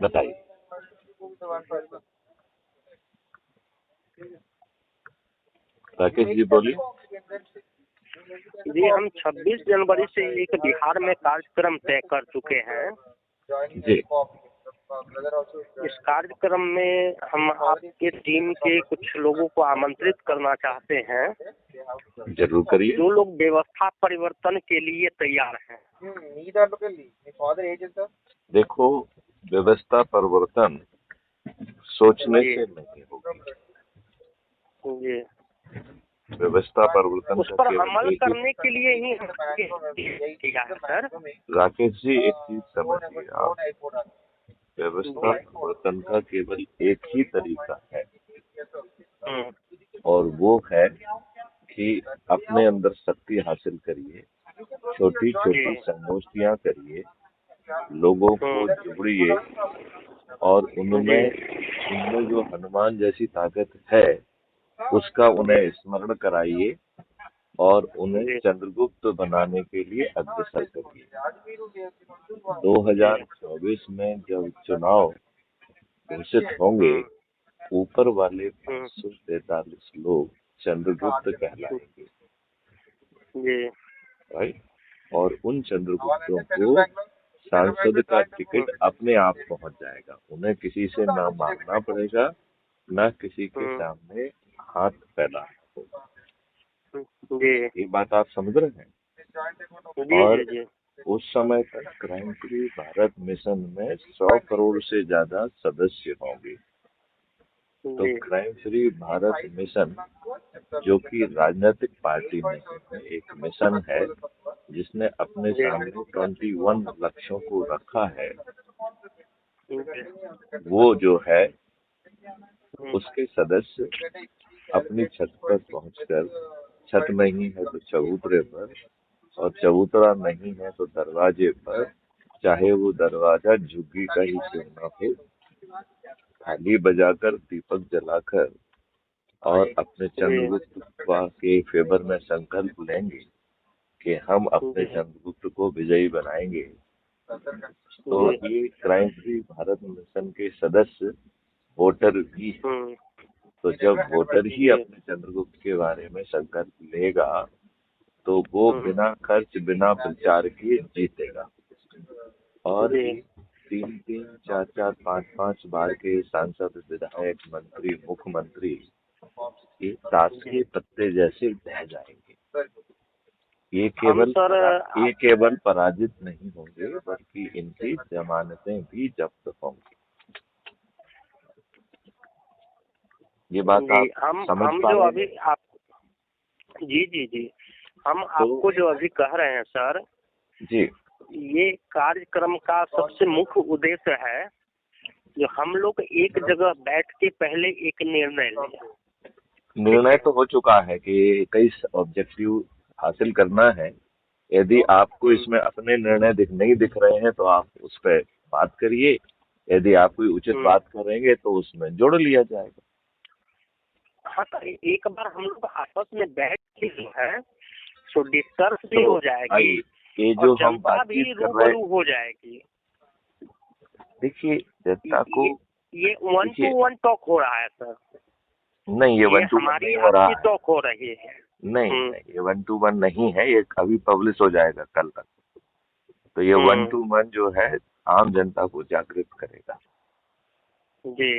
बताइए। राकेश जी बोलिए। जी, हम 26 जनवरी से एक बिहार में कार्यक्रम तय कर चुके हैं जी। इस कार्यक्रम में हम आपके टीम के कुछ लोगों को आमंत्रित करना चाहते हैं, जरूर करिए। जो लोग व्यवस्था परिवर्तन के लिए तैयार हैं। देखो, व्यवस्था परिवर्तन सोचने जी से नहीं होगी। जी, व्यवस्था परिवर्तन उस का पर केवल अमल एक ही। करने के लिए ही हमने किया है सर। राकेश जी, एक चीज समझिए आप, व्यवस्था परिवर्तन का केवल एक ही तरीका है, और वो है कि अपने अंदर शक्ति हासिल करिए, छोटी छोटी संगोष्ठियां करिए, लोगों को जोड़िए, और उनमें जो हनुमान जैसी ताकत है उसका उन्हें स्मरण कराइए और उन्हें चंद्रगुप्त बनाने के लिए अग्रसर करिए। 2024 में जब चुनाव घोषित होंगे, ऊपर वाले 543 लोग चंद्रगुप्त कहलाएंगे, राइट। और उन चंद्रगुप्तों को सांसद का टिकट अपने आप पहुंच जाएगा, उन्हें किसी से ना मांगना पड़ेगा, ना किसी के सामने हाथ फैलाना होगा। ये बात आप समझ रहे हैं। और उस समय तक क्राइम फ्री भारत मिशन में 100 करोड़ से ज्यादा सदस्य होंगे। तो क्राइम फ्री भारत मिशन, जो कि राजनीतिक पार्टी नहीं है, एक मिशन है जिसने अपने सामने 21 लक्ष्यों को रखा है, वो जो है उसके सदस्य अपनी छत पर पहुंचकर, छत नहीं है तो चबूतरे पर, और चबूतरा नहीं है तो दरवाजे पर, चाहे वो दरवाजा झुग्गी का ही क्यों ना हो, थाली बजाकर, दीपक जलाकर, और अपने चंद्रगुप्त के फेवर में संकल्प लेंगे कि हम अपने चंद्रगुप्त को विजयी बनाएंगे। तो ये क्राइम फ्री भारत मिशन के सदस्य वोटर भी हैं। तो जब वोटर ही अपने चंद्रगुप्त के बारे में संकल्प लेगा तो वो बिना खर्च, बिना प्रचार के जीतेगा। और 3-3, 4-4, 5-5 बार के सांसद, विधायक, मंत्री, मुख्यमंत्री ये ताश के पत्ते जैसे ढह जाएंगे। ये केवल पराजित नहीं होंगे, बल्कि इनकी जमानतें भी जब्त होंगी। ये बात आप समझ पा रहे हैं? जी, हम आपको जो अभी कह रहे हैं सर जी, ये कार्यक्रम का सबसे मुख्य उद्देश्य है जो हम लोग एक जगह बैठ के पहले एक निर्णय लें। निर्णय तो हो चुका है कि 21 ऑब्जेक्टिव हासिल करना है। यदि आपको इसमें अपने निर्णय नहीं दिख रहे हैं तो आप उस पर बात करिए, यदि आप कोई उचित बात करेंगे तो उसमें जोड़ लिया जाएगा। हाँ, तो एक बार हम लोग आपस में बैठ के जो है सो डिस्कस भी हो जाएगी, ये जो हम बातचीत कर रहे हैं हो जाएगी। देखिए, जनता को ये 1-to-1 टॉक हो रहा है सर। नहीं, ये 1-to-1 नहीं हो रहा है। टॉक हो रही है। नहीं, ये 1-to-1 नहीं है, ये अभी पब्लिश हो जाएगा कल तक। तो ये 1-to-1 जो है आम जनता को जागृत करेगा। जी,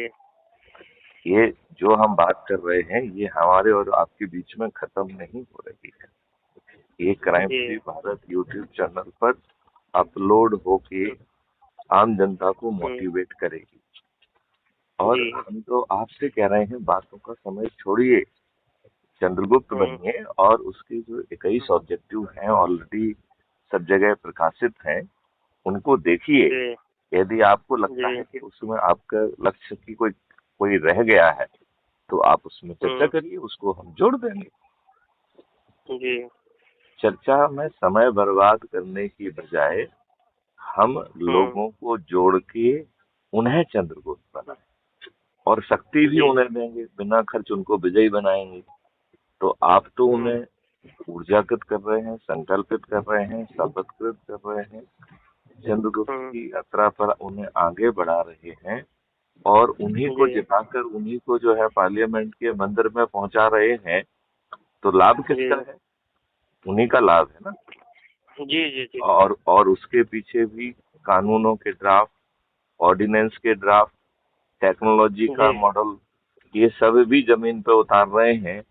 ये जो हम बात कर रहे हैं ये हमारे और आपके बीच में खत्म नहीं हो रही है। ये crime free Bharat YouTube channel पर अपलोड होके आम जनता को मोटिवेट करेगी। और हम तो आपसे कह रहे हैं, बातों का समय छोड़िए, चंद्रगुप्त बनिए, और उसके जो 21 ऑब्जेक्टिव हैं ऑलरेडी सब जगह प्रकाशित हैं, उनको देखिए। यदि आपको लगता है कि उसमें आपका लक्ष्य की कोई रह गया है तो आप उसमें चर्चा करिए, उसको हम जोड़ देंगे। चर्चा में समय बर्बाद करने की बजाय हम लोगों को जोड़ के उन्हें चंद्रगुप्त बनाएं और शक्ति भी उन्हें देंगे, बिना खर्च उनको विजयी बनाएंगे। तो आप तो उन्हें ऊर्जाकृत कर रहे हैं, संकल्पित कर रहे हैं, शपथकृत कर रहे हैं, चंद्रगुप्त की यात्रा पर उन्हें आगे बढ़ा रहे हैं और उन्हीं को जी जिताकर उन्हीं को जो है पार्लियामेंट के मंदिर में पहुंचा रहे हैं, तो लाभ जी किसका है? उन्हीं का लाभ है ना। जी जी जी और उसके पीछे भी कानूनों के ड्राफ्ट, ऑर्डिनेंस के ड्राफ्ट, टेक्नोलॉजी का जी मॉडल, ये सब भी जमीन पे उतार रहे हैं।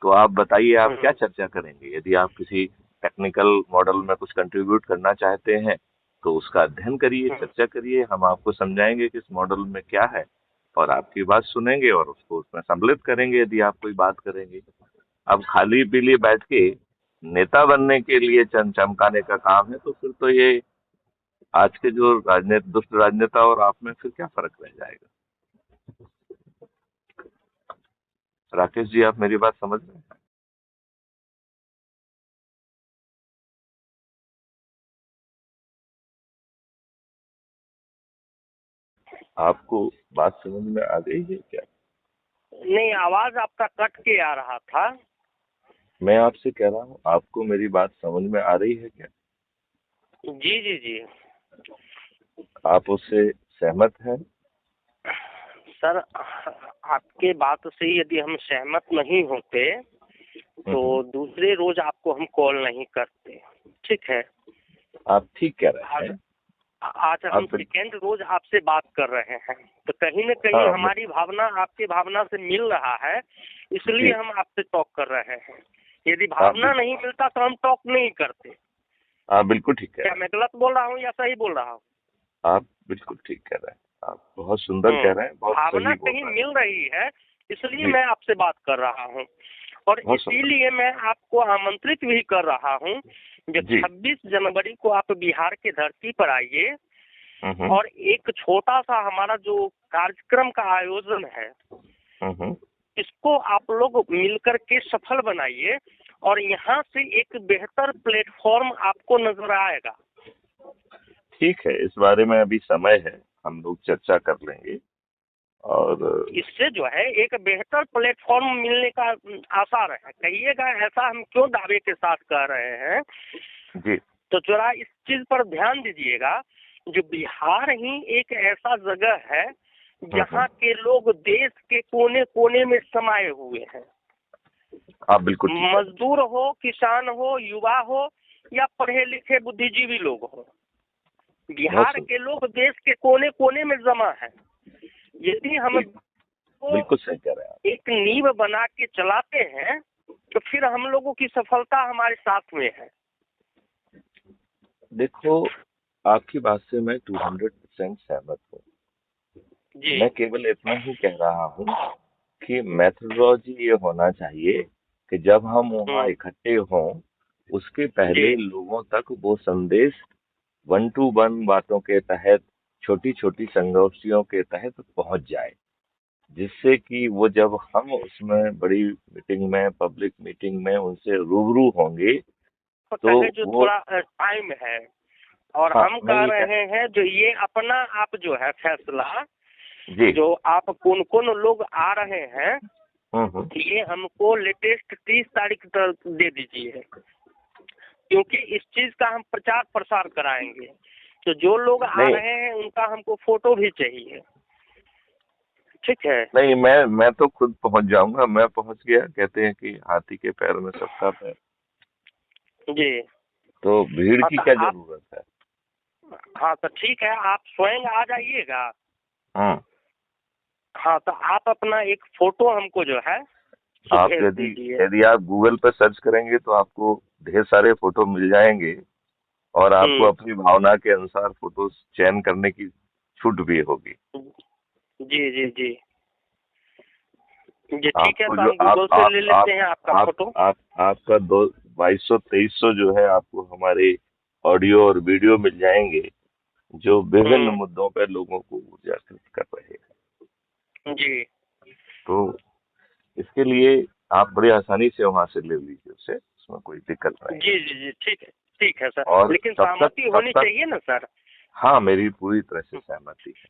तो आप बताइए, आप क्या चर्चा करेंगे? यदि आप किसी टेक्निकल मॉडल में कुछ कंट्रीब्यूट करना चाहते हैं तो उसका अध्ययन करिए, चर्चा करिए, हम आपको समझाएंगे कि इस मॉडल में क्या है और आपकी बात सुनेंगे और उसको उसमें सम्मिलित करेंगे यदि आप कोई बात करेंगे। अब खाली पीली बैठ के नेता बनने के लिए चमकाने का काम है तो फिर तो ये आज के जो दुष्ट राजनेता और आप में फिर क्या फर्क रह जाएगा? राकेश जी, आप मेरी बात समझ रहे हैं? आपको बात समझ में आ गई है क्या? नहीं, आवाज आपका कट के आ रहा था। मैं आपसे कह रहा हूँ, आपको मेरी बात समझ में आ रही है क्या? जी जी जी आप उससे सहमत हैं? सर, आपके बात से यदि हम सहमत नहीं होते तो दूसरे रोज आपको हम कॉल नहीं करते। ठीक है, आप ठीक कह रहे आज हैं। आज हम आप सेकेंड रोज आपसे बात कर रहे हैं, तो कहीं न कहीं हाँ, हमारी भावना आपकी भावना से मिल रहा है, इसलिए जी, हम आपसे टॉक कर रहे हैं। यदि आप भावना नहीं मिलता तो हम टॉक नहीं करते। आप बिल्कुल ठीक कह क्या रहे मैं गलत बोल रहा हूँ या सही बोल रहा हूँ? हैं। आप बिल्कुल ठीक कह रहे हैं। आप बहुत सुंदर कह रहे हैं, बहुत भावना सही बोल कहीं रहे मिल रही है, इसलिए हैं। जी, मैं आपसे बात कर रहा हूँ और बहुत सुंदर। इसीलिए मैं आपको आमंत्रित भी कर रहा हूँ। जो जी। 26 जनवरी को आप बिहार की धरती पर आइए हम्म और एक छोटा सा हमारा जो कार्यक्रम का आयोजन है, हम्म इसको आप लोग मिलकर के सफल बनाइए और यहाँ से एक बेहतर प्लेटफॉर्म आपको नजर आएगा। ठीक है, इस बारे में अभी समय है, हम लोग चर्चा कर लेंगे। और इससे जो है एक बेहतर प्लेटफॉर्म मिलने का आसार है। कहिएगा ऐसा हम क्यों दावे के साथ कह रहे हैं, जी, तो जरा इस चीज पर ध्यान दीजिएगा। जो बिहार ही एक ऐसा जगह है जहाँ के लोग देश के कोने कोने में समाये हुए हैं। आप बिल्कुल ठीक है। मजदूर हो, किसान हो, युवा हो या पढ़े लिखे बुद्धिजीवी लोग हो, बहुत बिहार सुंदर, के लोग देश के कोने कोने में जमा है। यदि हम बिल्कुल सही कह रहे हैं आप। एक नींव बना के चलाते हैं तो फिर हम लोगों की सफलता हमारे साथ में है। देखो, आपकी बात से मैं 200% सहमत हूँ। जी मैं केवल इतना ही कह रहा हूँ कि मेथोडोलॉजी ये होना चाहिए कि जब हम वहाँ हम्म, इकट्ठे हों, उसके जी पहले लोगों तक वो संदेश 1 to 1 बातों के तहत, छोटी छोटी संगोष्ठियों के तहत पहुंच जाए, जिससे कि वो जब हम उसमें बड़ी मीटिंग में, पब्लिक मीटिंग में उनसे रूबरू होंगे तो तो कहे जो वो। थोड़ा टाइम है और हाँ, हम मैं कह ये कह। रहे हैं जो ये अपना आप जो है फैसला, जी। जो आप कौन कौन लोग आ रहे हैं, हम्म। ये हमको लेटेस्ट 30 तारीख तक दे दीजिए, क्योंकि इस चीज का हम प्रचार प्रसार कराएंगे। तो जो लोग आ नहीं रहे हैं उनका हमको फोटो भी चाहिए। ठीक है नहीं, मैं तो खुद पहुंच जाऊंगा। मैं पहुंच गया, कहते हैं कि हाथी के पैर में सबका पैर। जी। तो भीड़ हाँ की तो क्या आप, जरूरत है? हाँ तो ठीक है, आप स्वयं आ जाइएगा। हाँ, हाँ तो आप अपना एक फोटो हमको जो है सो आप भेज यदि दीजिए। यदि आप गूगल पर सर्च करेंगे तो आपको ढेर सारे फोटो मिल जाएंगे और आपको हम्म, अपनी भावना के अनुसार फोटो चयन करने की छूट भी होगी। जी जी जी जी ठीक है, आपको तो जो हम गूगल से ले लेते हैं आपका आप फोटो। आप आपका 2200 2300 जो है, आपको हमारे ऑडियो और वीडियो मिल जाएंगे जो विभिन्न मुद्दों पर लोगों को ऊर्जाकृत कर रहे हैं। जी तो इसके लिए आप बड़ी आसानी से वहां से ले लीजिए उसे, उसमें कोई दिक्कत नहीं है। जी जी जी ठीक है सर, और लेकिन तब तक सहमति तब होनी तक चाहिए ना सर? हाँ, मेरी पूरी तरह से सहमति है।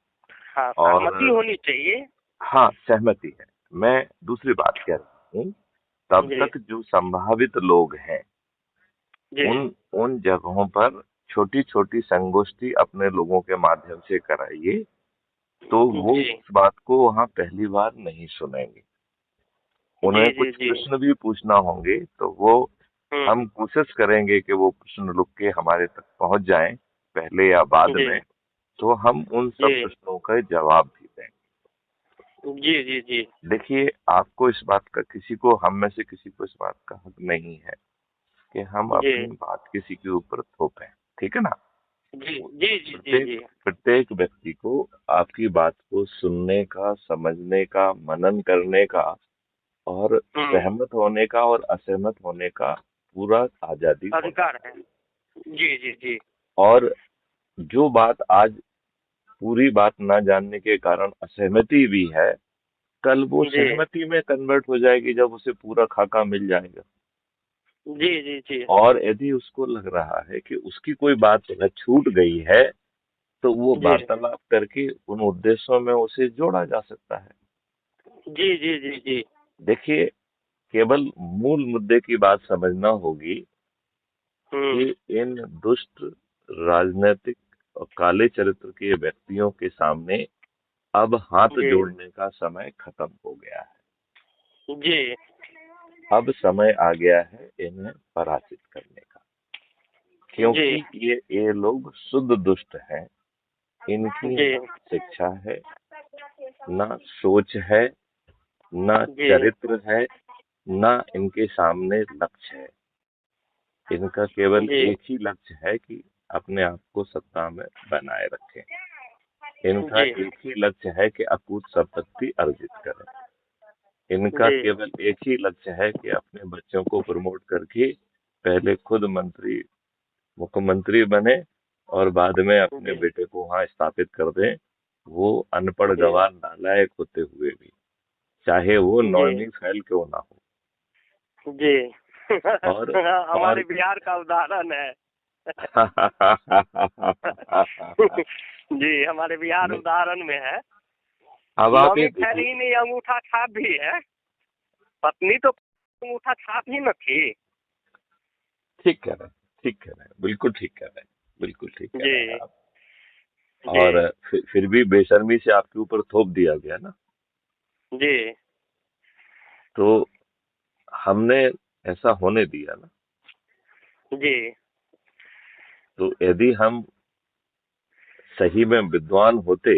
हाँ, और सहमति होनी चाहिए। हाँ, सहमति है। मैं दूसरी बात कह रहा हूँ, तब जी तक जो संभावित लोग हैं जी उन उन जगहों पर छोटी छोटी संगोष्ठी अपने लोगों के माध्यम से कराइए, तो वो जी उस बात को वहाँ पहली बार नहीं सुनेंगे। जी उन्हें जी कुछ जी। प्रश्न भी पूछना होंगे तो वो, हम्म। हम कोशिश करेंगे कि वो प्रश्न रुक के हमारे तक पहुंच जाएं, पहले या बाद जी में, तो हम उन सब जी प्रश्नों का जवाब भी दें। जी जी जी देखिए, आपको इस बात का, किसी को, हम में से किसी को इस बात का हक नहीं है कि हम जी अपनी बात किसी के ऊपर थोपें, ठीक है ना। जी जी जी जी प्रत्येक जी। प्रत्येक व्यक्ति को आपकी बात को सुनने का, समझने का, मनन करने का और हम्म। सहमत होने का और असहमत होने का पूरा आजादी होना अधिकार है। चाहिए। जी जी जी और जो बात आज पूरी बात ना जानने के कारण असहमति भी है, कल वो जी सहमति में कन्वर्ट हो जाएगी जब उसे पूरा खाका मिल जाएगा। जी जी जी और यदि उसको लग रहा है कि उसकी कोई बात अगर छूट गई है, तो वो जी वार्तालाप करके उन उद्देश्यों में उसे जोड़ा जा सकता है। जी जी जी जी। देखिए, केवल मूल मुद्दे की बात समझना होगी कि हम्म। इन दुष्ट राजनीतिक और काले चरित्र के व्यक्तियों के सामने अब हाथ जी जोड़ने का समय खत्म हो गया है। जी अब समय आ गया है इन्हें पराजित करने का, जी क्योंकि ये लोग शुद्ध दुष्ट हैं। इनकी जी ना शिक्षा है, ना सोच है, ना जी चरित्र है, ना इनके सामने लक्ष्य है। इनका केवल जी एक ही लक्ष्य है कि अपने आप को सत्ता में बनाए रखें। इनका जी एक ही लक्ष्य है कि अकूत संपत्ति अर्जित करें। इनका जी केवल एक ही लक्ष्य है कि अपने बच्चों को प्रमोट करके पहले खुद मंत्री, मुख्यमंत्री बने और बाद में अपने जी बेटे को वहां स्थापित कर दें, वो अनपढ़ जी गंवार नालायक होते हुए भी, चाहे वो जी नौवीं फैल क्यों ना हो। जी। और हमारे और बिहार का उदाहरण है। जी, हमारे बिहार नहीं, उदाहरण में है। अब आप ये नौवीं फैल देखिए। ही नहीं, अंगूठा छाप भी है। पत्नी तो अंगूठा छाप ही न थी। ठीक कह रहे हैं, ठीक कह रहे हैं, बिल्कुल ठीक कह रहे हैं, बिल्कुल ठीक कह रहे हैं जी आप। जी और फिर भी बेशर्मी से आपके ऊपर थोप दिया गया ना, जी तो हमने ऐसा होने दिया ना। जी तो यदि हम सही में विद्वान होते,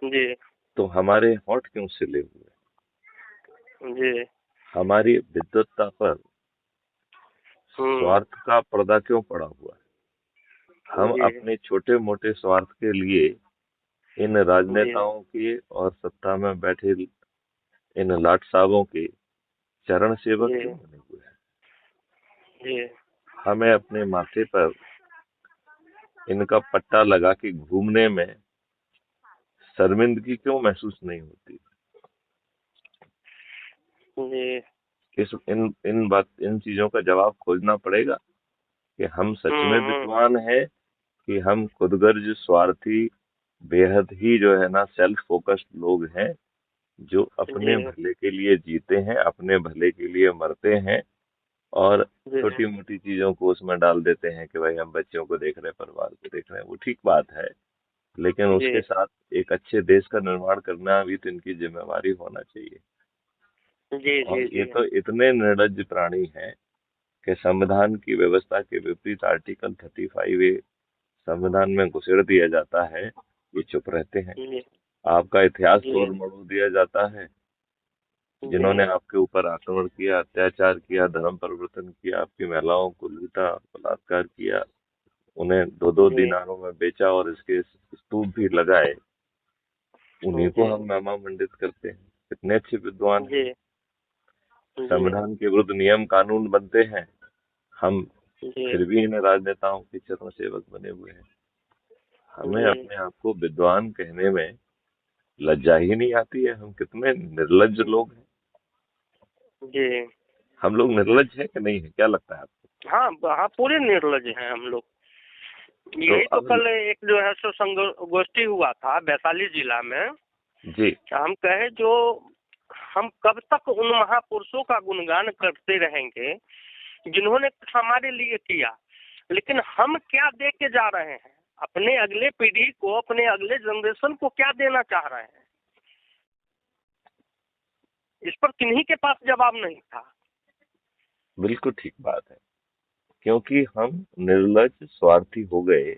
जी तो हमारे होंठ क्यों सिले हुए, जी। हमारी विद्वत्ता पर हम्म। स्वार्थ का पर्दा क्यों पड़ा हुआ है। हम जी अपने छोटे मोटे स्वार्थ के लिए इन जी राजनेताओं के और सत्ता में बैठे इन लाट साहबों के चरण सेवक जी क्यों बने हुए हैं। जी हमें अपने माथे पर इनका पट्टा लगा के घूमने में शर्मिंदगी क्यों महसूस नहीं होती। जी। इस इन चीजों का जवाब खोजना पड़ेगा कि हम सच में हम्म। विद्वान हैं, कि हम खुदगर्ज, स्वार्थी, बेहद ही जो है ना सेल्फ फोकस्ड लोग हैं, जो जी अपने भले के लिए जीते हैं, अपने भले के लिए मरते हैं, और जी छोटी मोटी चीजों को उसमें डाल देते हैं कि भाई हम बच्चों को देख रहे हैं, परिवार को देख रहे हैं। वो ठीक बात है, लेकिन जी उसके साथ एक अच्छे देश का निर्माण करना भी तो इनकी जिम्मेवारी होना चाहिए। जी और जी ये जी तो इतने निर्लज्ज प्राणी हैं कि संविधान की व्यवस्था के विपरीत आर्टिकल 35A संविधान में घुसेड़ दिया जाता है, ये चुप रहते हैं। जी आपका इतिहास जी तोड़ मरोड़ दिया जाता है। जी जिन्होंने आपके ऊपर आक्रमण किया, अत्याचार किया, धर्म परिवर्तन किया, आपकी महिलाओं को लूटा, बलात्कार किया, उन्हें दो दो जी दिनारों में बेचा और इसके स्तूप भी लगाए, उन्हीं को जी हम महिमा मंडित करते हैं। कितने अच्छे विद्वान हैं। जी जी संविधान के विरुद्ध नियम कानून बनते हैं, हम जी फिर भी इन राजनेताओं के चरण सेवक बने हुए हैं। हमें जी अपने आप को विद्वान कहने में लज्जा ही नहीं आती है। हम कितने निर्लज्ज लोग हैं। जी। हम लोग निर्लज्ज हैं कि नहीं है, क्या लगता है आपको। हाँ हाँ, पूरे निर्लज हैं हम लोग। तो यही तो अब, कल एक जो है सो संगोष्ठी हुआ था वैशाली जिला में। जी हम कहे जो हम कब तक उन महापुरुषों का गुणगान करते रहेंगे जिन्होंने हमारे लिए किया। लेकिन हम क्या दे के जा रहे हैं, अपने अगले पीढ़ी को, अपने अगले जनरेशन को क्या देना चाह रहे हैं, इस पर किन्हीं के पास जवाब नहीं था। बिल्कुल ठीक बात है, क्योंकि हम निर्लज स्वार्थी हो गए।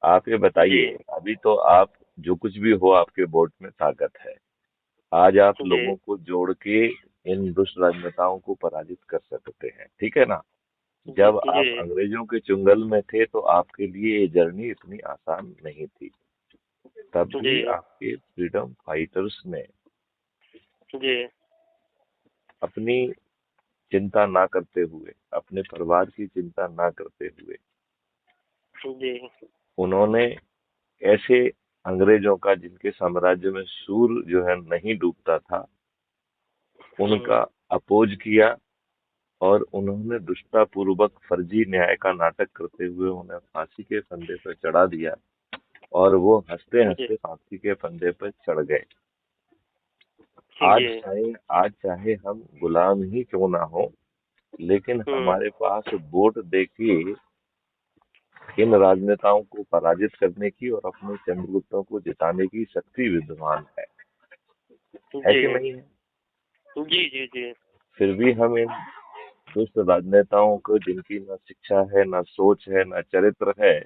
आप ये जी बताइए, अभी तो आप जो कुछ भी हो आपके वोट में ताकत है। आज आप जी लोगों को जोड़ के इन दुष्ट राजनेताओं को पराजित कर सकते हैं, ठीक है ना। जी जब जी आप अंग्रेजों के चुंगल में थे तो आपके लिए ये जर्नी इतनी आसान नहीं थी। तब जी भी आपके फ्रीडम फाइटर्स ने जी अपनी चिंता ना करते हुए, अपने परिवार की चिंता ना करते हुए, जी उन्होंने ऐसे अंग्रेजों का, जिनके साम्राज्य में सूर्य जो है नहीं डूबता था, उनका अपोज किया। और उन्होंने दुष्टतापूर्वक फर्जी न्याय का नाटक करते हुए उन्हें फांसी के फंदे पर चढ़ा दिया। और वो हंसते जी हंसते फांसी के फंदे पर चढ़ गए। जी आज चाहे हम गुलाम ही क्यों ना हो, लेकिन हमारे पास वोट देखिए इन राजनेताओं को पराजित करने की और अपने चंद्रगुप्तों को जिताने की शक्ति विद्यमान है जी कि नहीं है। जी जी जी फिर भी हम इन दुष्ट राजनेताओं को, जिनकी ना शिक्षा है, ना सोच है, ना चरित्र है,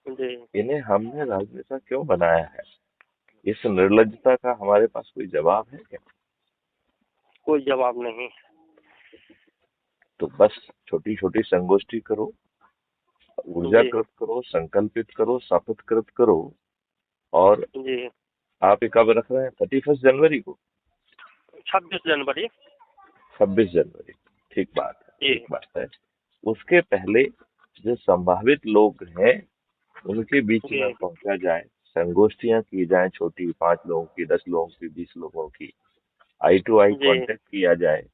जी इन्हें हमने राजनेता क्यों बनाया है? इस निर्लज्जता का हमारे पास कोई जवाब है क्या? कोई जवाब नहीं। तो बस छोटी छोटी संगोष्ठी करो, जी ऊर्जाकृत करो, संकल्पित करो, शपथकृत करो। और जी आप ये कब रख रहे हैं? 31 जनवरी को? 26 जनवरी। 26 जनवरी। ठीक बात है, जी ठीक बात है। उसके पहले जो संभावित लोग हैं उनके बीच जी में पहुंचा जाए, संगोष्ठियां की जाए, छोटी, 5 लोगों की, 10 लोगों की, 20 लोगों की, आई टू आई जी कांटेक्ट किया जाए।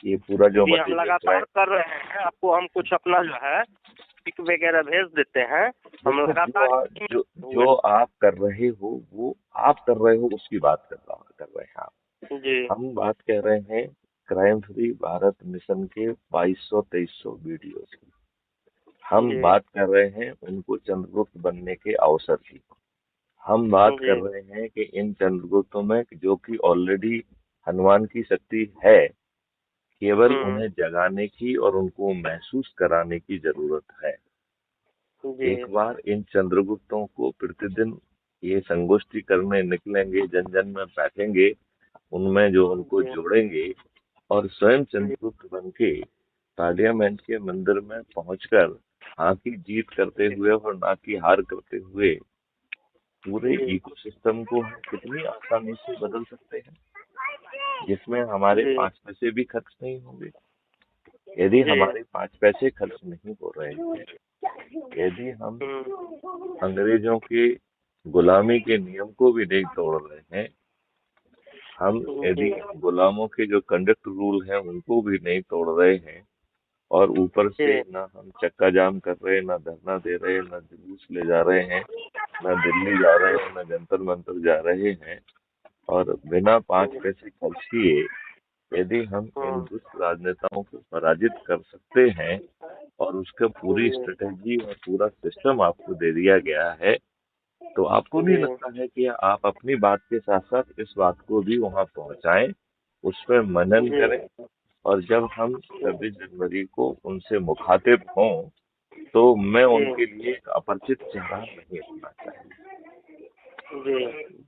ये पूरा जो जी हम मटेरियल लगातार कर रहे हैं। आपको हम कुछ अपना जो है पिक वगैरह भेज देते हैं। हम देखो, लगातार जो आप कर रहे हो वो आप कर रहे हो, उसकी बात कर रहे हैं आप। जी हम बात कर रहे हैं क्राइम फ्री भारत मिशन के 2200-2300 वीडियो की। हम जी बात कर रहे हैं उनको चंद्रगुप्त बनने के अवसर की। हम बात कर जी रहे हैं कि इन चंद्रगुप्तों में, जो कि ऑलरेडी हनुमान की शक्ति है, केवल उन्हें जगाने की और उनको महसूस कराने की जरूरत है। जी एक बार इन चंद्रगुप्तों को प्रतिदिन ये संगोष्ठी करने निकलेंगे, जन जन में बैठेंगे, उनमें जो उनको जी जोड़ेंगे, और स्वयं चंद्रगुप्त बन के पार्लियामेंट के मंदिर में पहुंचकर हाँ की जीत करते हुए और ना की हार करते हुए पूरे जी इकोसिस्टम को हम कितनी आसानी से बदल सकते हैं, जिसमें हमारे जी 5 पैसे भी खर्च नहीं होंगे। यदि जी हमारे 5 पैसे खर्च नहीं हो रहे हैं, यदि हम अंग्रेजों के गुलामी के नियम को भी नहीं तोड़ रहे हैं, हम यदि गुलामों के जो कंडक्ट रूल हैं उनको भी नहीं तोड़ रहे हैं, और ऊपर से ना हम चक्का जाम कर रहे हैं, ना धरना दे रहे हैं, ना जुलूस ले जा रहे हैं, ना दिल्ली जा रहे हैं, ना जंतर मंतर जा रहे हैं, और बिना 5 पैसे खर्च किए यदि हम इन दुष्ट राजनेताओं को पराजित कर सकते हैं, और उसका पूरी स्ट्रेटेजी और पूरा सिस्टम आपको दे दिया गया है, तो आपको नहीं लगता है कि आप अपनी बात के साथ साथ इस बात को भी वहां पहुंचाएं, उस पर मनन करें, और जब हम 26 जनवरी को उनसे मुखातिब हों तो मैं उनके लिए एक अपरिचित चेहरा नहीं रखना चाहिए।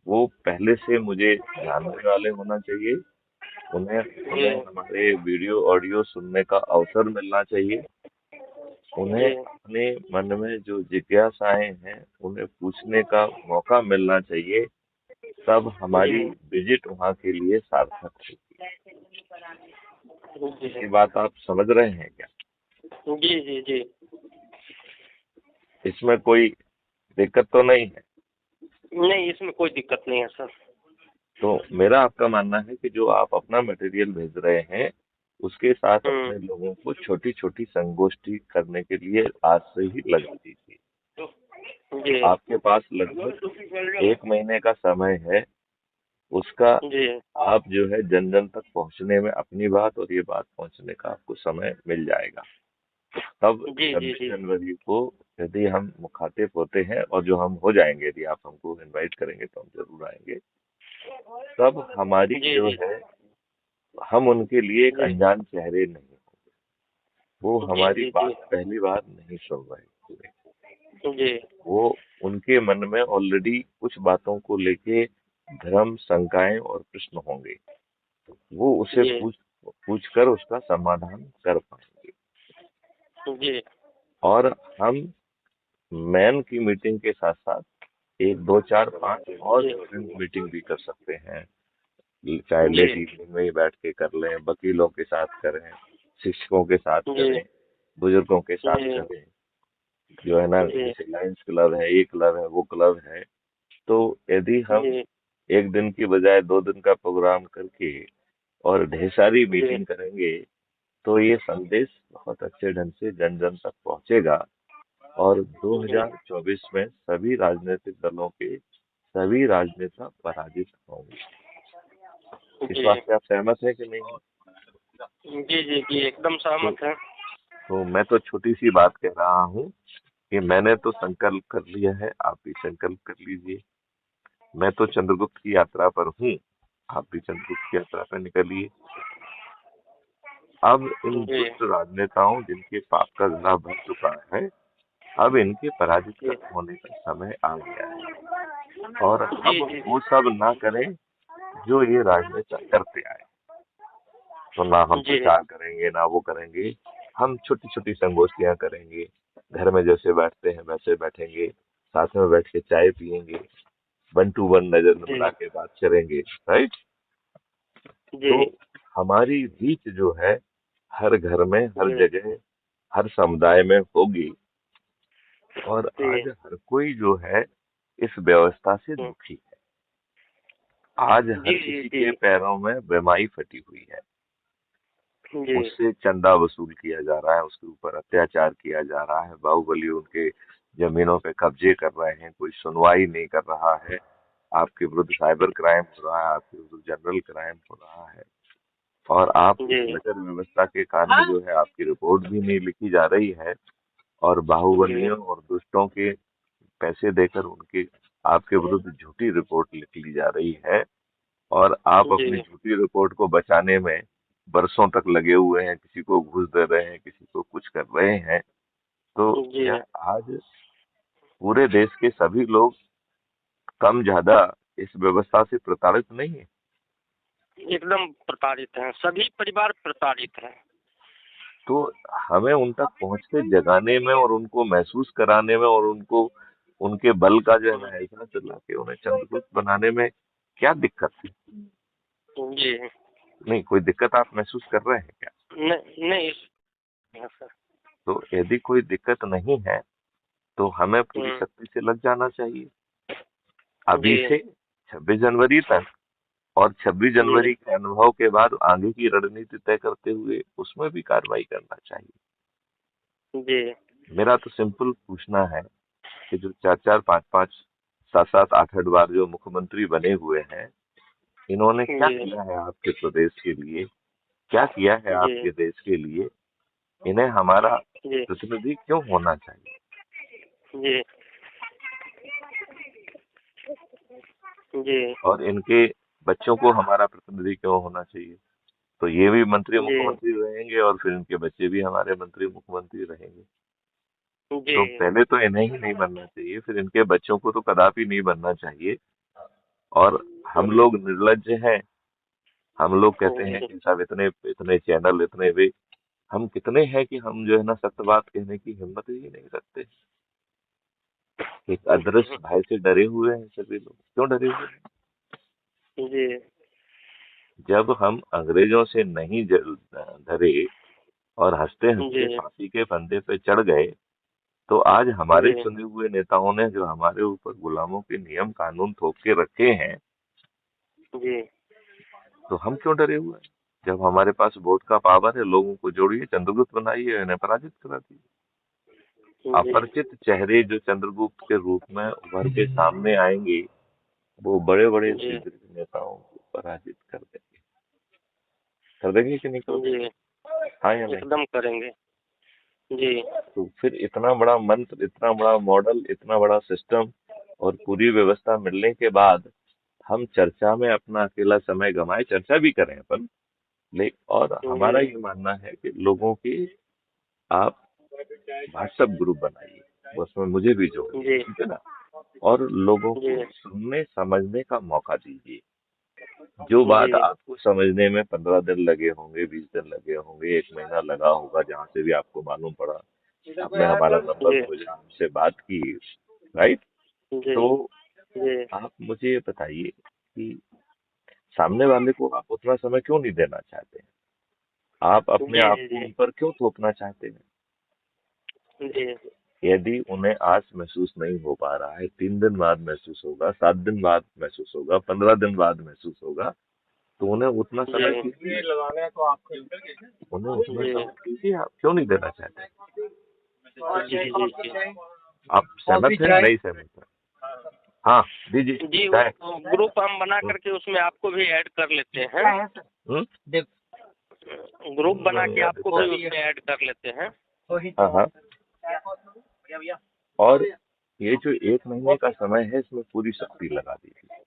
वो पहले से मुझे जानने वाले होना चाहिए। उन्हें उन्हें हमारे वीडियो ऑडियो सुनने का अवसर मिलना चाहिए। उन्हें अपने मन में जो जिज्ञासाएं हैं उन्हें पूछने का मौका मिलना चाहिए। तब हमारी विजिट वहाँ के लिए सार्थक होगी। ये बात आप समझ रहे हैं क्या? जी जी जी इसमें कोई दिक्कत तो नहीं है? नहीं, इसमें कोई दिक्कत नहीं है सर। तो मेरा आपका मानना है कि जो आप अपना मटेरियल भेज रहे हैं उसके साथ अपने लोगों को छोटी छोटी संगोष्ठी करने के लिए आज से ही लगा दीजिए। जी आपके पास लगभग 1 महीने का समय है। उसका जी आप जो है जन जन तक पहुंचने में अपनी बात और ये बात पहुंचने का आपको समय मिल जाएगा। तब जी जी 26 जी जनवरी को यदि हम मुखातिब होते हैं, और जो हम हो जाएंगे, यदि आप हमको इनवाइट करेंगे तो हम जरूर आएंगे, तब हमारी जी जो जी है, हम उनके लिए एक जी अनजान चेहरे नहीं, वो जी हमारी जी जी बात पहली बार नहीं सुन रहे थे। जी वो, उनके मन में ऑलरेडी कुछ बातों को लेके भ्रम, शंकाएं और प्रश्न होंगे। वो उसे जी पूछ कर उसका समाधान कर पाएंगे। जी और हम मैन की मीटिंग के साथ साथ एक दो चार पांच और जी डिफरेंट मीटिंग भी कर सकते हैं। चाहे जी लेट इवनिंग में ही बैठ के कर लें, वकीलों के साथ करें, शिक्षकों के साथ जी करें, बुजुर्गों के साथ जी करें, जो है ना, जी जैसे लायंस क्लब है, ये क्लब है, वो क्लब है। तो यदि हम जी एक दिन की बजाय 2 दिन का प्रोग्राम करके और ढेर सारी जी मीटिंग करेंगे, तो ये संदेश बहुत अच्छे ढंग से जन जन तक पहुंचेगा। और जी 2024 में सभी राजनीतिक दलों के सभी राजनेता पराजित होंगे। इस जी बात से आप सहमत हैं कि नहीं? जी जी जी एकदम तो, सहमत है। मैं तो छोटी सी बात कह रहा हूँ कि मैंने तो संकल्प कर लिया है, आप भी संकल्प कर लीजिए। मैं तो चंद्रगुप्त की यात्रा पर हूँ, आप भी चंद्रगुप्त की यात्रा पर निकलिए। अब इन जी दुष्ट राजनेताओं, जिनके पाप का घड़ा भर चुका है, अब इनके पराजित जी होने का समय आ गया है। और जी अब जी वो सब ना करें जो ये राजनेता करते आए। तो ना हम जी प्रचार करेंगे, ना वो करेंगे। हम छोटी छोटी संगोष्ठियां करेंगे, घर में जैसे बैठते हैं वैसे बैठेंगे, साथ में बैठ के चाय पियेंगे, 1 to 1 नजर में मिला जी के बात करेंगे। राइट? जी तो हमारी रीच जो है, हर घर में, हर जी जगह, हर समुदाय में होगी। और जी आज हर कोई जो है इस व्यवस्था से दुखी है। आज हर जी जी किसी जी के पैरों में बेमाई फटी हुई है। जी उससे चंदा वसूल किया जा रहा है, उसके ऊपर अत्याचार किया जा रहा है, बाहुबली उनके जमीनों पे कब्जे कर रहे हैं, कोई सुनवाई नहीं कर रहा है। आपके विरुद्ध साइबर क्राइम हो रहा है, आपके विरुद्ध जनरल क्राइम हो रहा है। और आप इस जी नगर व्यवस्था के कारण जो है, आपकी रिपोर्ट भी नहीं लिखी जा रही है, और जी बाहुबलियों और दुष्टों के पैसे देकर उनके, आपके विरुद्ध झूठी रिपोर्ट लिख ली जा रही है। और आप अपनी जी झूठी रिपोर्ट को बचाने में बरसों तक लगे हुए हैं, किसी को घूस दे रहे हैं, किसी को कुछ कर रहे हैं। तो जी क्या आज पूरे देश के सभी लोग कम ज्यादा इस व्यवस्था से प्रताड़ित नहीं है? एकदम प्रताड़ित हैं, सभी परिवार प्रताड़ित हैं। तो हमें उन तक पहुंच के जगाने में, और उनको महसूस कराने में, और उनको उनके बल का जो है ना एहसास दिला के उन्हें चंद्रगुप्त बनाने में क्या दिक्कत है? जी नहीं, कोई दिक्कत आप महसूस कर रहे हैं क्या? नहीं नहीं सर। तो यदि कोई दिक्कत नहीं है, तो हमें पूरी हम्म, शक्ति से लग जाना चाहिए जी अभी से 26 जनवरी तक। और 26 जी जनवरी के अनुभव के बाद आगे की रणनीति तय करते हुए उसमें भी कार्रवाई करना चाहिए। जी मेरा तो सिंपल पूछना है कि जो 4-4, 5-5, 7-7, 8-8 बार जो मुख्यमंत्री बने हुए हैं, इन्होंने क्या जी किया है आपके प्रदेश के लिए, क्या किया है जी आपके देश के लिए? इन्हें हमारा जी प्रतिनिधि क्यों होना चाहिए? जी जी और इनके बच्चों को हमारा प्रतिनिधि क्यों होना चाहिए? तो ये भी मंत्री जी मुख्यमंत्री रहेंगे, और फिर इनके बच्चे भी हमारे मंत्री मुख्यमंत्री रहेंगे। जी तो पहले तो इन्हें ही नहीं बनना चाहिए, फिर इनके बच्चों को तो कदापि नहीं बनना चाहिए। और हम लोग निर्लज्ज हैं। हम लोग कहते हैं कि साहब इतने इतने चैनल, इतने वे, हम कितने हैं कि हम जो है ना सत्य बात कहने की हिम्मत ही नहीं रखते। एक अदृश्य भय से डरे हुए हैं सभी लोग। क्यों डरे हुए हैं? जी जब हम अंग्रेजों से नहीं डरे और हंसते हंसते जी फांसी के फंदे पे चढ़ गए, तो आज हमारे जी चुने हुए नेताओं ने जो हमारे ऊपर गुलामों के नियम कानून थोप के रखे हैं, जी तो हम क्यों डरे हुए हैं? जब हमारे पास वोट का पावर है, लोगों को जोड़िए, चंद्रगुप्त बनाइए, इन्हें पराजित करा दीजिए। जी अपरिचित चेहरे जो चंद्रगुप्त के रूप में उभर के सामने आएंगे, वो बड़े बड़े जी दीर्घ नेताओं को पराजित कर देंगे कि नहीं कर देंगे? जी हाँ या नहीं? एकदम करेंगे। जी तो फिर इतना बड़ा मंत्र, इतना बड़ा मॉडल, इतना बड़ा सिस्टम और पूरी व्यवस्था मिलने के बाद हम चर्चा में अपना अकेला समय गंवाए, चर्चा भी करें अपन, ले और हमारा जी ये मानना है कि लोगों की आप व्हाट्सएप ग्रुप बनाइए, उसमें मुझे भी जोड़िए, जी ठीक है ना। और लोगों जी को सुनने समझने का मौका दीजिए। जो बात जी आपको समझने में 15 दिन लगे होंगे, 20 दिन लगे होंगे, 1 महीना लगा होगा, जहां से भी आपको मालूम पड़ा, आपने हमारा नंबर जी खोजा, हमसे बात की, राइट। जी तो जी आप मुझे ये बताइए कि सामने वाले को आप उतना समय क्यों नहीं देना चाहते हैं? आप अपने जी आप को जी उन पर क्यों थोपना चाहते हैं? जी यदि उन्हें आज महसूस नहीं हो पा रहा है, 3 दिन बाद महसूस होगा, 7 दिन बाद महसूस होगा, 15 दिन बाद महसूस होगा, तो उन्हें उतना समय जी दीजिए, उन्हें उतना जी समय दीजिए। आप क्यों नहीं देना चाहते? जी जी जी आप सहमत हैं, नहीं सहमत हैं? हाँ, दीजिए। जी वो क्या है? ग्रुप हम बना करके उसमें आपको भी ऐड कर लेते हैं। हम्म? ग्रुप बना के आपको अच्छा। भी उसमें ऐड कर लेते हैं। हाँ हाँ। और ये जो 1 महीने का समय है, इसमें पूरी शक्ति लगा दीजिए।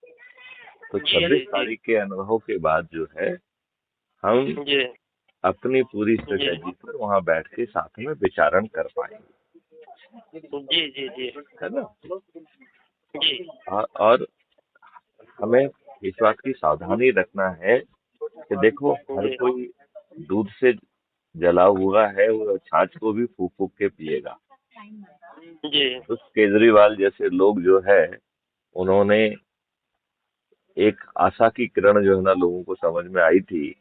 तो छब्बीस जी जी तारीख के अनुभव के बाद जो है, हम जी अपनी पूरी जी स्ट्रेटेजी पर वहां बैठ के साथ में विचारण कर पाएंगे, जी जी जी है ना। जी और हमें इस बात की सावधानी रखना है कि देखो, हर जी कोई दूध से जला हुआ है, वो छाछ को भी फूक फूक के पिएगा। जी तो केजरीवाल जैसे लोग जो है, उन्होंने एक आशा की किरण जो है ना, लोगों को समझ में आई थी,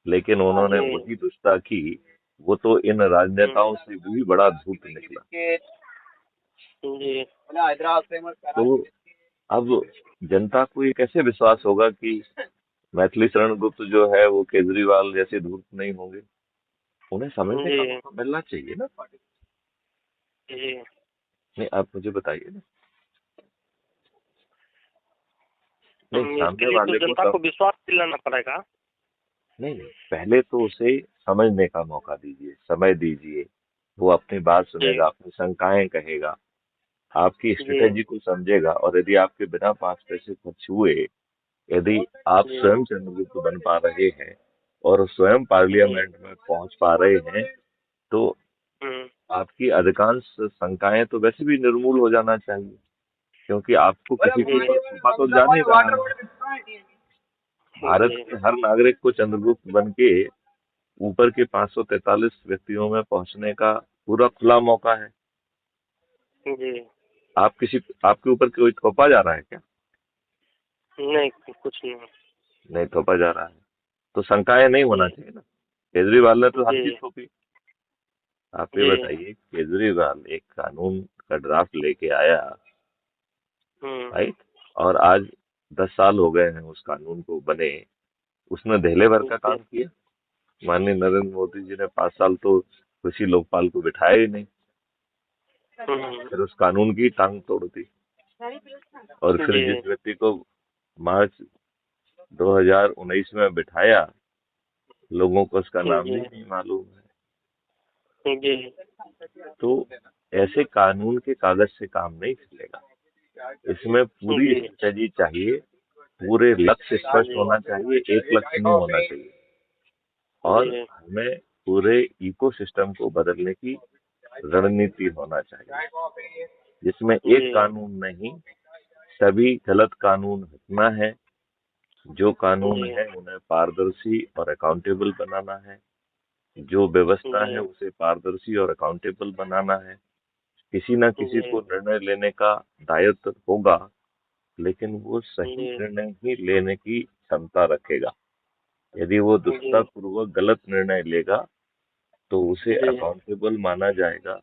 लेकिन उन्होंने जी वही दुष्टता की। वो तो इन राजनेताओं से भी बड़ा धूर्त निकला। जी तो अब जनता को ये कैसे विश्वास होगा कि मैथिली शरण गुप्त जो है वो केजरीवाल जैसे धूर्त नहीं होंगे? उन्हें समझने का जी मौका मिलना चाहिए ना। जी नहीं, आप मुझे बताइए ना। नहीं, इसके सामने लिए तो वाले को जनता को विश्वास दिलाना पड़ेगा। नहीं नहीं, पहले तो उसे समझने का मौका दीजिए, समय दीजिए। वो अपनी बात जी सुनेगा, अपनी शंकाएं कहेगा, आपकी जी स्ट्रेटेजी को समझेगा। और यदि आपके बिना 5 पैसे खर्च हुए, यदि आप जी स्वयं चंद्रगुप्त बन पा रहे हैं और स्वयं जी पार्लियामेंट में पहुंच पा रहे हैं, तो हम्म, आपकी अधिकांश शंकाएं तो वैसे भी निर्मूल हो जाना चाहिए, क्योंकि आपको किसी के जी ऊपर थोपा तो जा नहीं रहा है। भारत जी के हर नागरिक को चंद्रगुप्त बन के ऊपर के 543 व्यक्तियों में पहुंचने का पूरा खुला मौका है। जी आपके ऊपर कोई थोपा जा रहा है क्या? नहीं कुछ नहीं। नहीं थोपा जा रहा है, तो शंकाएं नहीं होना जी चाहिए ना। केजरीवाल ने तो हर जी चीज थोपी। आप ये जी बताइए, केजरीवाल एक कानून का ड्राफ्ट लेके आया, हम्म राइट, और आज 10 साल हो गए हैं उस कानून को बने। उसने दहले भर का जी काम किया। माननीय नरेंद्र मोदी जी ने 5 साल तो कृषि लोकपाल को बिठाया ही नहीं, हम्म, फिर उस कानून की टांग तोड़ दी। और फिर जी जिस व्यक्ति को मार्च 2019 में बिठाया, लोगों को उसका नाम भी जी नहीं मालूम है। जी तो ऐसे कानून के कागज से काम नहीं चलेगा। इसमें पूरी जी स्ट्रेटेजी चाहिए, पूरे लक्ष्य स्पष्ट होना चाहिए, एक लक्ष्य नहीं होना चाहिए। और जी हमें पूरे इकोसिस्टम को बदलने की रणनीति होना चाहिए, जिसमें एक जी कानून नहीं, सभी गलत कानून हटना है। जो कानून जी है उन्हें पारदर्शी और अकाउंटेबल बनाना है। जो व्यवस्था है जी उसे पारदर्शी और अकाउंटेबल बनाना है। किसी न किसी जी को निर्णय लेने का दायित्व होगा, लेकिन वो सही जी निर्णय ही लेने की क्षमता रखेगा। यदि वो जी दुष्टतापूर्वक गलत निर्णय लेगा, तो उसे जी अकाउंटेबल माना जाएगा,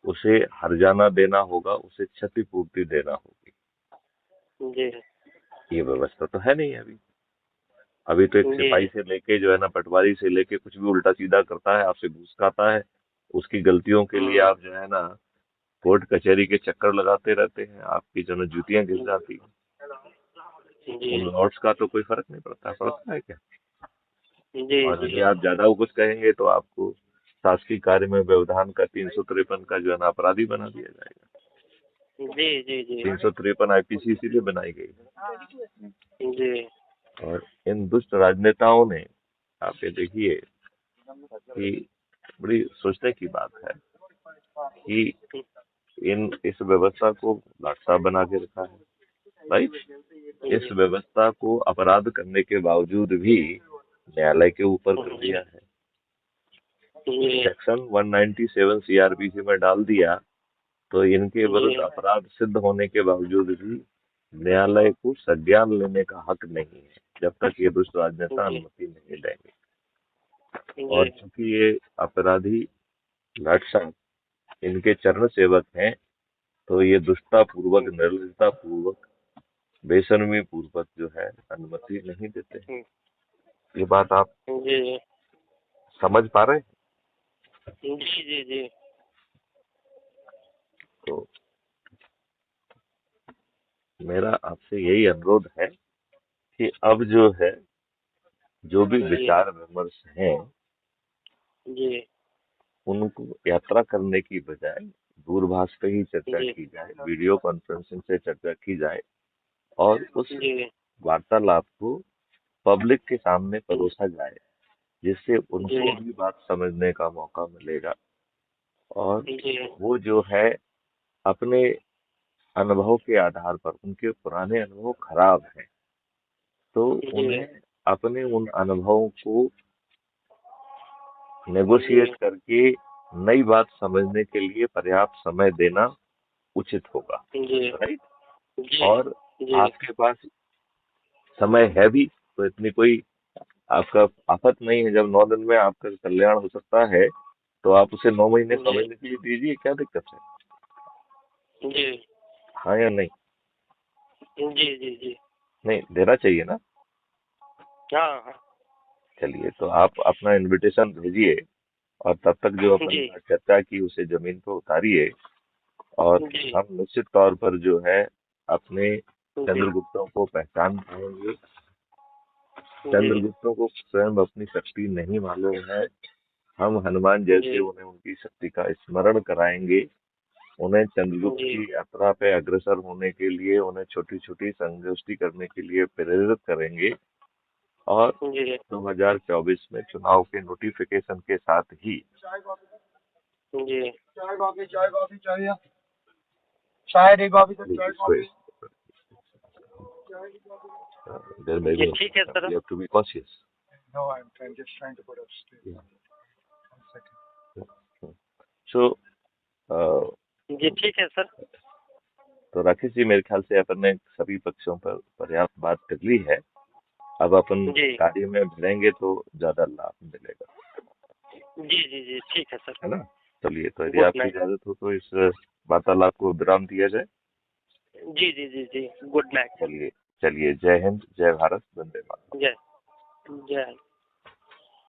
उसे हर्जाना देना होगा, उसे क्षतिपूर्ति देना होगी। जी ये व्यवस्था तो है नहीं अभी। अभी तो एक जी सिपाही से लेके जो है ना, पटवारी से लेके कुछ भी उल्टा सीधा करता है, आपसे घूस खाता है, उसकी गलतियों के लिए आप जो है ना कोर्ट कचहरी के चक्कर लगाते रहते हैं, आपकी जो है ना जूतियां घिस जाती हैं। उन जी लॉर्ड्स का तो कोई फर्क नहीं पड़ता है क्या? जी और जी यदि आप ज्यादा कुछ कहेंगे तो आपको शासकीय कार्य में व्यवधान का 353 का जो है ना अपराधी बना दिया जाएगा। जी जी जी 353 आईपीसी इसीलिए बनाई गई है। जी और इन दुष्ट राजनेताओं ने, आप ये देखिए कि बड़ी सोचने की बात है कि इस व्यवस्था को लाटसाब बना के रखा है, राइट। इस व्यवस्था को अपराध करने के बावजूद भी न्यायालय के ऊपर कर दिया है। जी सेक्शन 197 सीआरपीसी में डाल दिया, तो इनके विरुद्ध अपराध सिद्ध होने के बावजूद भी न्यायालय को संज्ञान लेने का हक नहीं है जब तक ये दुष्ट राजनेता अनुमति नहीं देंगे। और चूंकि ये अपराधी लाटसाब इनके चरण सेवक हैं, तो ये दुष्टता पूर्वक, निर्लजता पूर्वक, बेशर्मी पूर्वक जो है अनुमति नहीं देते हैं। ये बात आप जी समझ पा रहे हैं? जी जी जी तो मेरा आपसे यही अनुरोध है कि अब जो है, जो भी विचार विमर्श हैं, जी उनको यात्रा करने की बजाय दूरभाष पे ही चर्चा की जाए, वीडियो कॉन्फ्रेंसिंग से चर्चा की जाए और उस वार्तालाप को पब्लिक के सामने परोसा जाए, जिससे उनको भी बात समझने का मौका मिलेगा और वो जो है अपने अनुभव के आधार पर, उनके पुराने अनुभव खराब हैं तो उन्हें अपने उन अनुभवों को नेगोशिएट करके नई बात समझने के लिए पर्याप्त समय देना उचित होगा, राइट। और आपके पास समय है भी, तो इतनी कोई आपका आफत नहीं है। जब 9 दिन में आपका कल्याण हो सकता है तो आप उसे 9 महीने समझने के लिए दीजिए, क्या दिक्कत है? जी हाँ या नहीं? जी जी जी नहीं, देना चाहिए ना। हाँ चलिए, तो आप अपना इनविटेशन भेजिए और तब तक जो अपन चर्चा की उसे जमीन पर उतारिए और हम निश्चित तौर पर जो है अपने चंद्रगुप्तों को पहचान पाएंगे। चंद्रगुप्तों को स्वयं अपनी शक्ति नहीं मालूम है, हम हनुमान जैसे उन्हें उनकी शक्ति का स्मरण कराएंगे। उन्हें चंद्रगुप्त की यात्रा पे अग्रसर होने के लिए, उन्हें छोटी छोटी संगोष्ठी करने के लिए प्रेरित करेंगे और 2024 में चुनाव के नोटिफिकेशन के साथ ही ठीक है sir. You have to be cautious. No, I'm just trying to put up straight. Yeah. 1 second. So, जी ठीक है सर। तो राकेश जी, मेरे ख्याल से अपन ने सभी पक्षों पर पर्याप्त बात कर ली है। अब अपन कार्य में भिड़ेंगे तो ज्यादा लाभ मिलेगा। जी जी जी ठीक है सर, है ना। चलिए, तो यदि आपकी इजाजत हो तो इस वार्तालाप को विराम दिया जाए। जी जी जी जी गुड नाइट। चलिए, जय हिंद, जय भारत, वंदे मातरम। जय